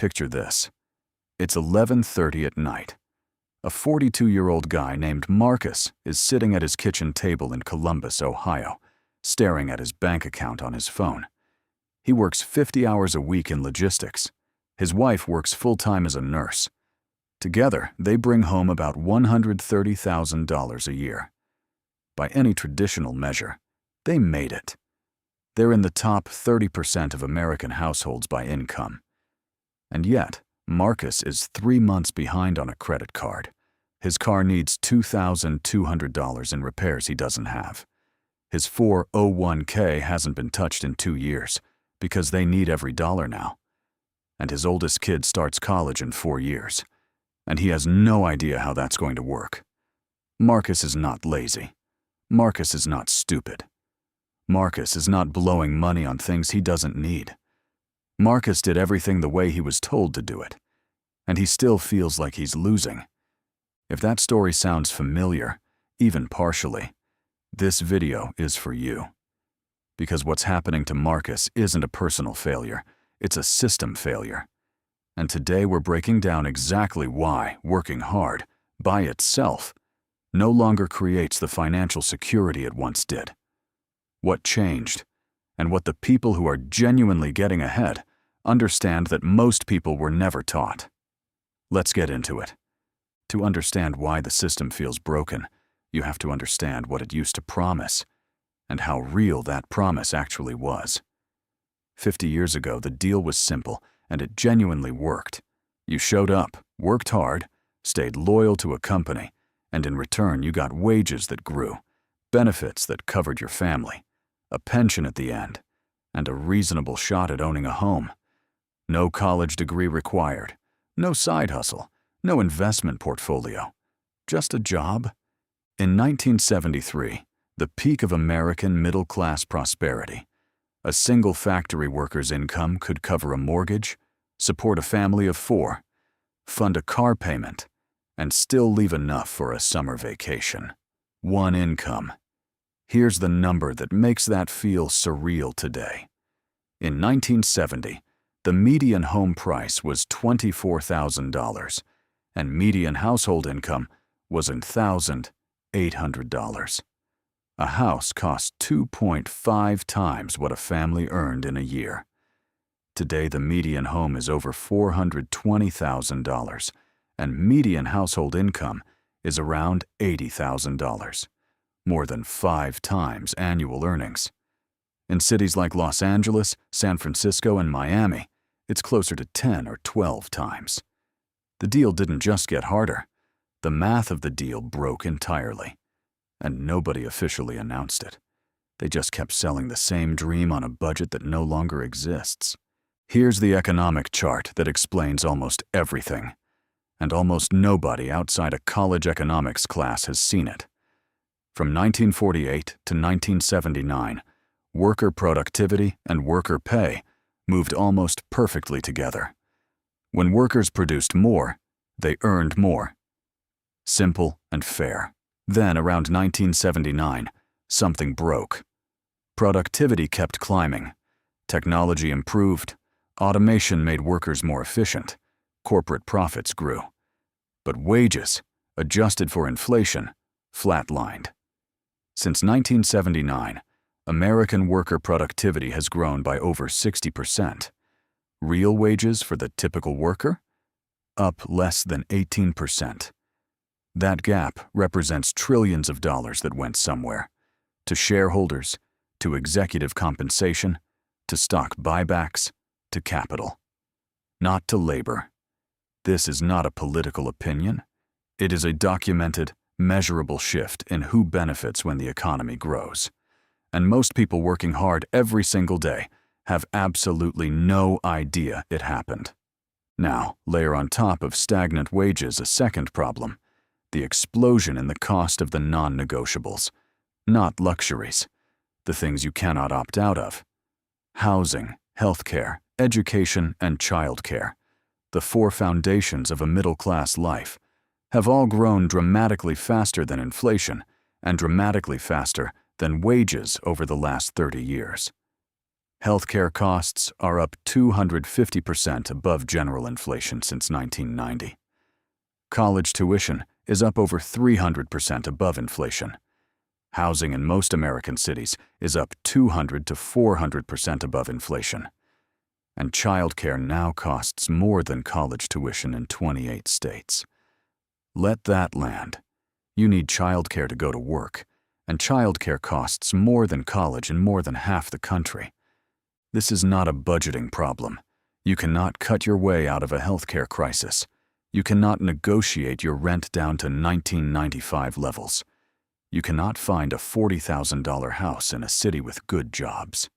Picture this. It's 11:30 at night. A 42-year-old guy named Marcus is sitting at his kitchen table in Columbus, Ohio, staring at his bank account on his phone. He works 50 hours a week in logistics. His wife works full-time as a nurse. Together, they bring home about $130,000 a year. By any traditional measure, they made it. They're in the top 30% of American households by income. And yet, Marcus is 3 months behind on a credit card. His car needs $2,200 in repairs he doesn't have. His 401k hasn't been touched in 2 years because they need every dollar now. And his oldest kid starts college in 4 years. And he has no idea how that's going to work. Marcus is not lazy. Marcus is not stupid. Marcus is not blowing money on things he doesn't need. Marcus did everything the way he was told to do it, and he still feels like he's losing. If that story sounds familiar, even partially, this video is for you. Because what's happening to Marcus isn't a personal failure, it's a system failure. And today we're breaking down exactly why working hard, by itself, no longer creates the financial security it once did. What changed, and what the people who are genuinely getting ahead understand that most people were never taught. Let's get into it. To understand why the system feels broken, you have to understand what it used to promise, and how real that promise actually was. 50 years ago, the deal was simple, and it genuinely worked. You showed up, worked hard, stayed loyal to a company, and in return you got wages that grew, benefits that covered your family, a pension at the end, and a reasonable shot at owning a home. No college degree required, no side hustle, no investment portfolio, just a job. In 1973, the peak of American middle-class prosperity, a single factory worker's income could cover a mortgage, support a family of 4, fund a car payment, and still leave enough for a summer vacation. One income. Here's the number that makes that feel surreal today. In 1970, the median home price was $24,000, and median household income was $1,800. A house cost 2.5 times what a family earned in a year. Today, the median home is over $420,000, and median household income is around $80,000, more than 5 times annual earnings. In cities like Los Angeles, San Francisco, and Miami, it's closer to 10 or 12 times. The deal didn't just get harder. The math of the deal broke entirely, and nobody officially announced it. They just kept selling the same dream on a budget that no longer exists. Here's the economic chart that explains almost everything, and almost nobody outside a college economics class has seen it. From 1948 to 1979, worker productivity and worker pay moved almost perfectly together. When workers produced more, they earned more. Simple and fair. Then, around 1979, something broke. Productivity kept climbing. Technology improved. Automation made workers more efficient. Corporate profits grew. But wages, adjusted for inflation, flatlined. Since 1979, American worker productivity has grown by over 60%. Real wages for the typical worker? Up less than 18%. That gap represents trillions of dollars that went somewhere. To shareholders, to executive compensation, to stock buybacks, to capital. Not to labor. This is not a political opinion. It is a documented, measurable shift in who benefits when the economy grows. And most people working hard every single day have absolutely no idea it happened. Now, layer on top of stagnant wages a second problem, the explosion in the cost of the non-negotiables, not luxuries, the things you cannot opt out of. Housing, healthcare, education, and childcare, the 4 foundations of a middle-class life, have all grown dramatically faster than inflation and dramatically faster than wages over the last 30 years. Healthcare costs are up 250% above general inflation since 1990. College tuition is up over 300% above inflation. Housing in most American cities is up 200 to 400% above inflation. And childcare now costs more than college tuition in 28 states. Let that land. You need childcare to go to work, and childcare costs more than college in more than half the country. This is not a budgeting problem. You cannot cut your way out of a healthcare crisis. You cannot negotiate your rent down to 1995 levels. You cannot find a $40,000 house in a city with good jobs.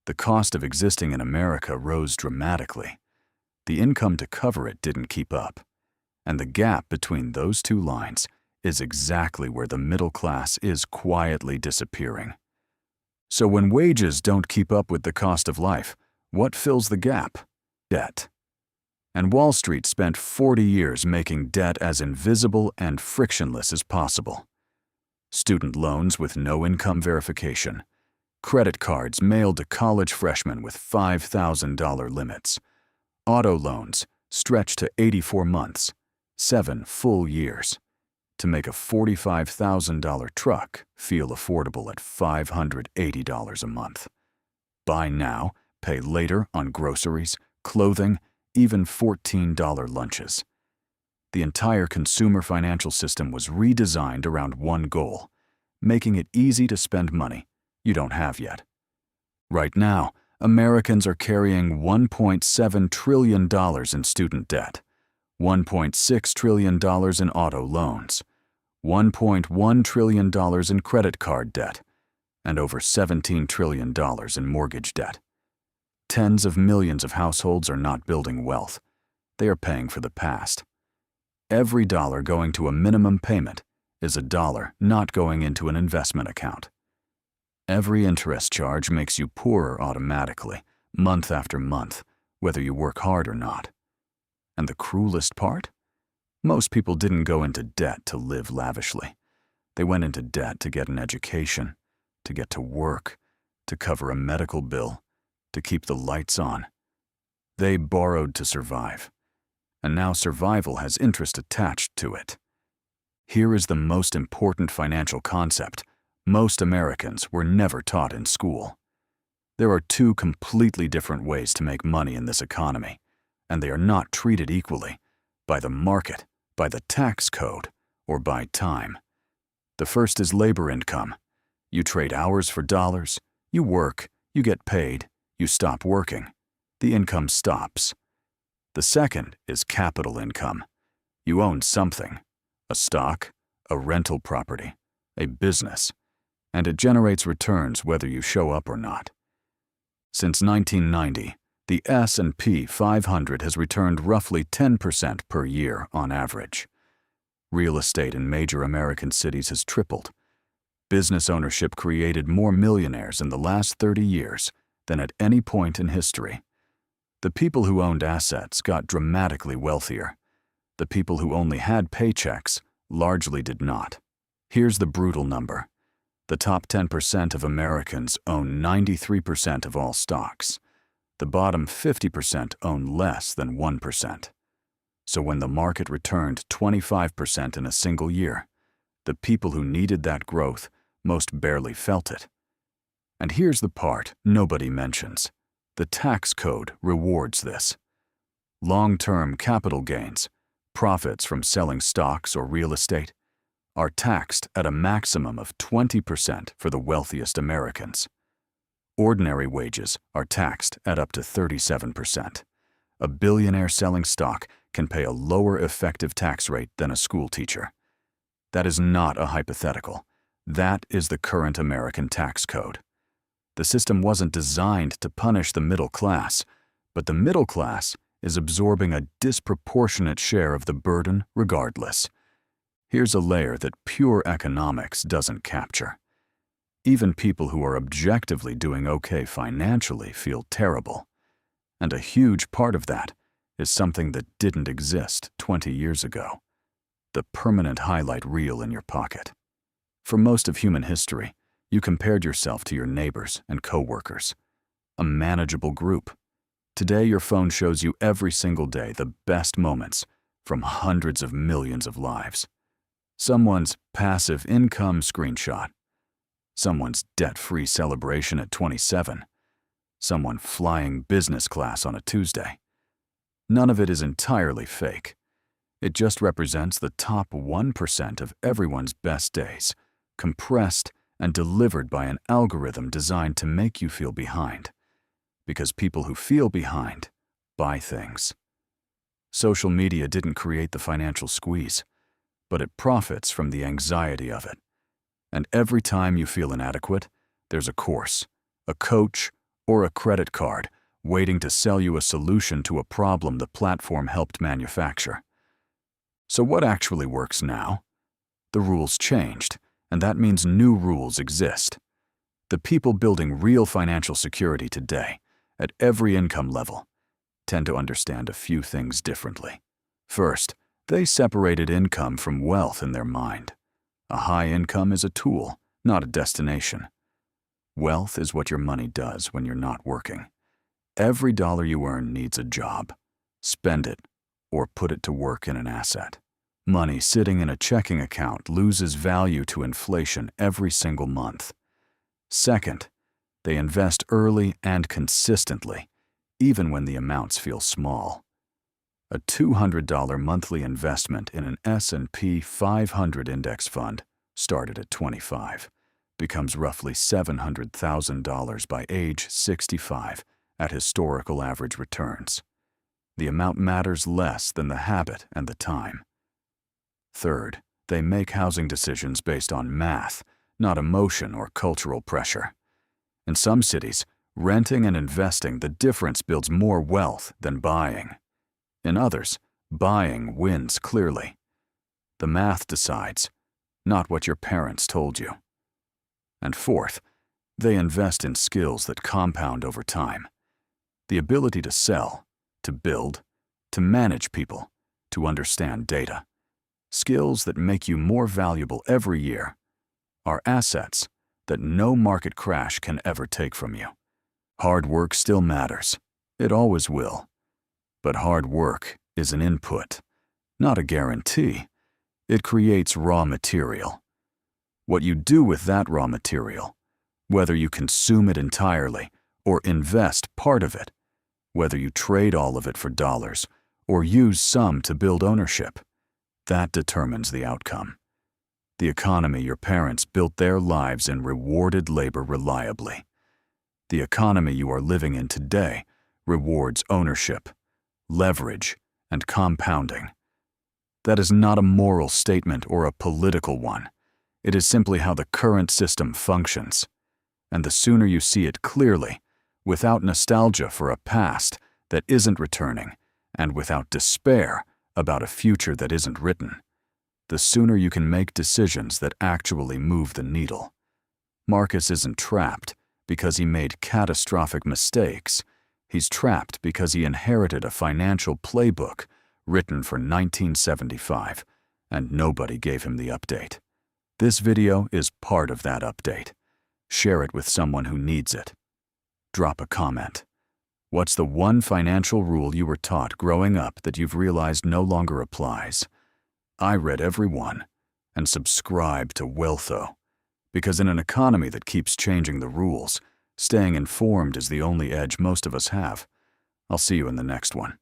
The cost of existing in America rose dramatically. The income to cover it didn't keep up. And the gap between those two lines is exactly where the middle class is quietly disappearing. So when wages don't keep up with the cost of life, what fills the gap? Debt. And Wall Street spent 40 years making debt as invisible and frictionless as possible. Student loans with no income verification, credit cards mailed to college freshmen with $5,000 limits, auto loans stretched to 84 months, 7 full years, to make a $45,000 truck feel affordable at $580 a month. Buy now, pay later on groceries, clothing, even $14 lunches. The entire consumer financial system was redesigned around one goal: making it easy to spend money you don't have yet. Right now, Americans are carrying $1.7 trillion in student debt, $1.6 trillion in auto loans, $1.1 trillion in credit card debt, and over $17 trillion in mortgage debt. Tens of millions of households are not building wealth. They are paying for the past. Every dollar going to a minimum payment is a dollar not going into an investment account. Every interest charge makes you poorer automatically, month after month, whether you work hard or not. And the cruelest part? Most people didn't go into debt to live lavishly. They went into debt to get an education, to get to work, to cover a medical bill, to keep the lights on. They borrowed to survive. And now survival has interest attached to it. Here is the most important financial concept most Americans were never taught in school. There are two completely different ways to make money in this economy, and they are not treated equally: by the market, by the tax code, or by time. The first is labor income. You trade hours for dollars, you work, you get paid, you stop working. The income stops. The second is capital income. You own something: a stock, a rental property, a business, and it generates returns whether you show up or not. Since 1990, the S&P 500 has returned roughly 10% per year on average. Real estate in major American cities has tripled. Business ownership created more millionaires in the last 30 years than at any point in history. The people who owned assets got dramatically wealthier. The people who only had paychecks largely did not. Here's the brutal number. The top 10% of Americans own 93% of all stocks. The bottom 50% own less than 1%. So when the market returned 25% in a single year, the people who needed that growth most barely felt it. And here's the part nobody mentions. The tax code rewards this. Long-term capital gains, profits from selling stocks or real estate, are taxed at a maximum of 20% for the wealthiest Americans. Ordinary wages are taxed at up to 37%. A billionaire selling stock can pay a lower effective tax rate than a school teacher. That is not a hypothetical. That is the current American tax code. The system wasn't designed to punish the middle class, but the middle class is absorbing a disproportionate share of the burden regardless. Here's a layer that pure economics doesn't capture. Even people who are objectively doing okay financially feel terrible. And a huge part of that is something that didn't exist 20 years ago: the permanent highlight reel in your pocket. For most of human history, you compared yourself to your neighbors and coworkers. a manageable group. Today, your phone shows you every single day the best moments from hundreds of millions of lives. Someone's passive income screenshot, someone's debt-free celebration at 27, someone flying business class on a Tuesday. None of it is entirely fake. It just represents the top 1% of everyone's best days, compressed and delivered by an algorithm designed to make you feel behind. Because people who feel behind buy things. Social media didn't create the financial squeeze, but it profits from the anxiety of it. And every time you feel inadequate, there's a course, a coach, or a credit card waiting to sell you a solution to a problem the platform helped manufacture. So what actually works now? The rules changed, and that means new rules exist. The people building real financial security today, at every income level, tend to understand a few things differently. First, they separated income from wealth in their mind. A high income is a tool, not a destination. Wealth is what your money does when you're not working. Every dollar you earn needs a job. Spend it, or put it to work in an asset. Money sitting in a checking account loses value to inflation every single month. Second, they invest early and consistently, even when the amounts feel small. A $200 monthly investment in an S&P 500 index fund, started at 25, becomes roughly $700,000 by age 65 at historical average returns. The amount matters less than the habit and the time. Third, they make housing decisions based on math, not emotion or cultural pressure. In some cities, renting and investing, the difference builds more wealth than buying. In others, buying wins clearly. The math decides, not what your parents told you. And fourth, they invest in skills that compound over time. The ability to sell, to build, to manage people, to understand data. Skills that make you more valuable every year are assets that no market crash can ever take from you. Hard work still matters. It always will. But hard work is an input, not a guarantee. It creates raw material. What you do with that raw material, whether you consume it entirely or invest part of it, whether you trade all of it for dollars or use some to build ownership, that determines the outcome. The economy your parents built their lives in rewarded labor reliably. The economy you are living in today rewards ownership, leverage, and compounding. That is not a moral statement or a political one. It is simply how the current system functions. And the sooner you see it clearly, without nostalgia for a past that isn't returning, and without despair about a future that isn't written, the sooner you can make decisions that actually move the needle. Marcus isn't trapped because he made catastrophic mistakes. He's trapped because he inherited a financial playbook written for 1975, and nobody gave him the update. This video is part of that update. Share it with someone who needs it. Drop a comment. What's the one financial rule you were taught growing up that you've realized no longer applies? I read every one and subscribe to Wealtho, because in an economy that keeps changing the rules, staying informed is the only edge most of us have. I'll see you in the next one.